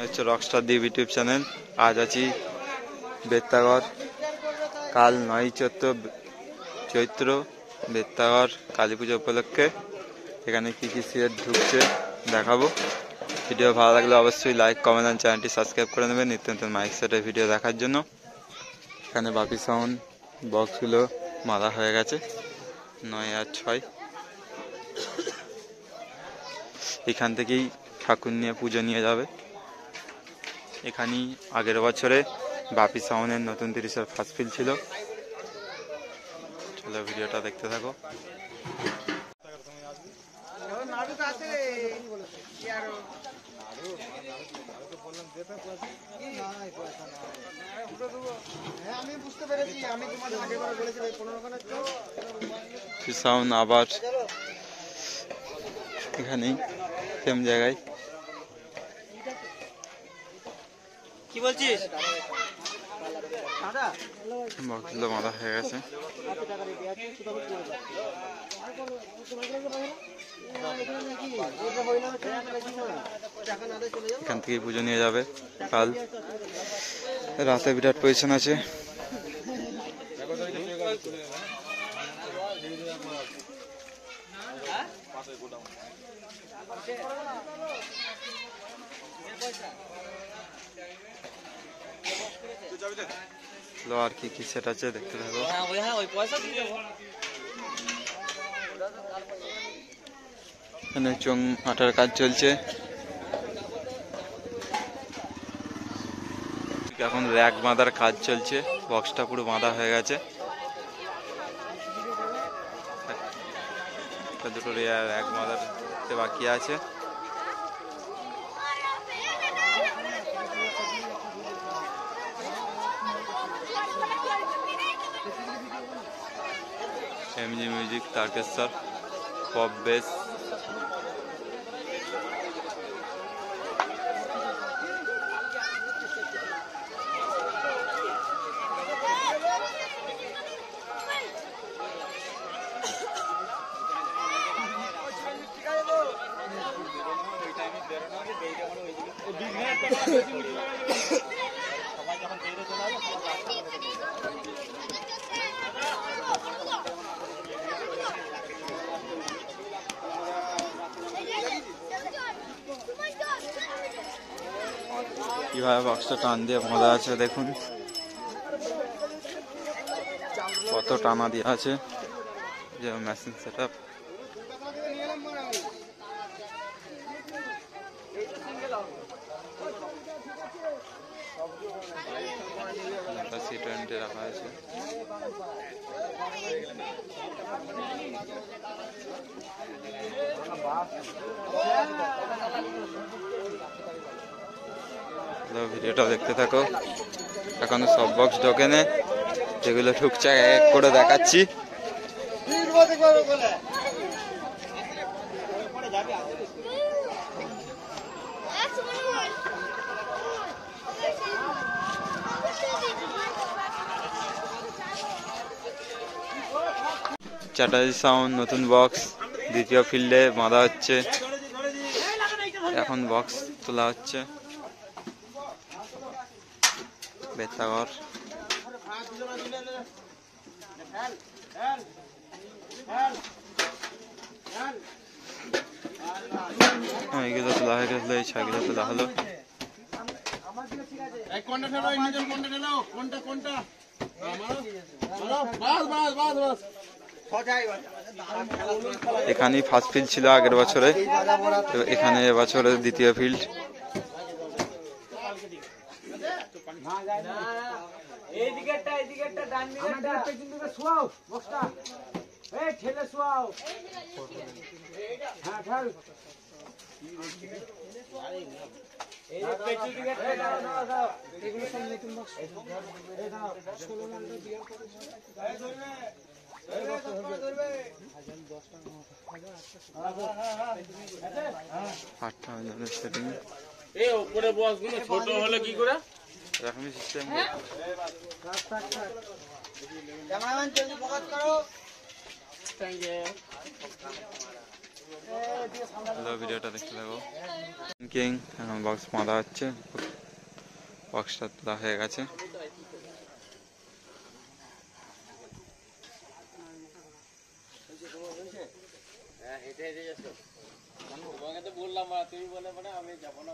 হচ্ছে রকস্টার দ্বীপ YouTube channel. আজ আছি বেত্তাগড়, কাল 9 চৈত্র বেত্তাগড় কালী পুজো উপলক্ষে এখানে কি কি সিট ঢুকছে দেখাবো। ভিডিও ভালো লাগলে অবশ্যই লাইক কমেন্ট আর চ্যানেলটি সাবস্ক্রাইব করে নেবেন নিত্য নতুন মাইক সেটের ভিডিও দেখার জন্য। এখানে বাপি সাউন্ড বক্সগুলো মারা হয়ে গেছে 9 আর 6। এখান থেকেই ঠাকুর নিয়ে পুজো নিয়ে যাবে। এখানেই আগের বছরে বাপি সাউন্ডের নতুন 30-এর ফার্স্ট ফিল ছিল। চলো ভিডিওটা দেখতে থাকো। সাউন্ড আবার এখানেই সেম জায়গায়। কি বলছিস? বক্সগুলো মাথা হয়ে গেছে। এখান থেকে পুজো নিয়ে যাবে কাল রাতে। বিরাট পজিশন আছে। আর কি কি সেট আছে দেখতে থাকো। এখানে চোং আটার কাজ চলছে। এখন র্যাক বাঁধার কাজ চলছে। বক্সটা পুরো বাঁধা হয়ে গেছে। দুটো র্যাক বাঁধাতে বাকি আছে। MG music, Tarakeswar, pop base. কিভাবে বক্সটা টান দিয়ে বাঁধা আছে দেখুন, কত টানা দিয়ে আছে। যে মেশিন সেট আপ। C20 রাখা আছে। ভিডিওটা দেখতে থাকো। এখনো সব বক্স ঢোকেনে, যেগুলো ঢুকছে এক করে দেখাচ্ছি। চ্যাটার্জি সাউন্ড নতুন বক্স দ্বিতীয় ফিল্ডে বাঁধা হচ্ছে। এখন বক্স তোলা হচ্ছে। বেত্তাগড় এইগুলো তোলা হয়ে গেছিল। এই ছয়গুলো তোলা হলো। এখানেই ফার্স্ট ফিল্ড ছিল আগের বছরে, এখানে এবছরের দ্বিতীয় ফিল্ড। ছোট হলে কি করে এরকমই সিস্টেম। ক্যামেরাম্যান জলদি ফোকাস করো। ভিডিওটা দেখতে থাকো। কিং বক্স বাঁধা হচ্ছে, বক্সটা তোলা হয়ে গেছে। বললাম তুমি বলে আমি যাবো না।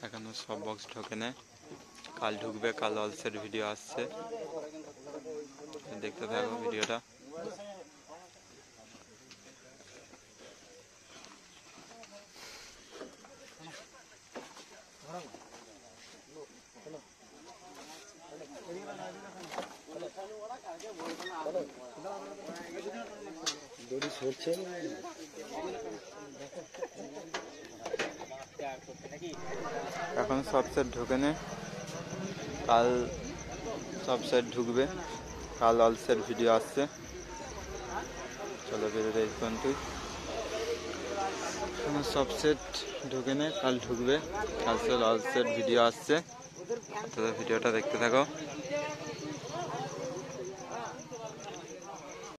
এখনো সব বক্স ঢোকে না, কাল ঢুকবে, কাল অলসের ভিডিও আসছে, দেখতে থাকো ভিডিওটা। এখন সব সেট ঢোকে না, কাল সব সেট ঢুকবে, কাল অলসের ভিডিও আসছে। চলো ভিডিওটা এই পর্যন্তই। এখন সব সেট ঢুকে না, কাল ঢুকবে, কাল অলসের ভিডিও আসছে, ভিডিওটা দেখতে থাকো।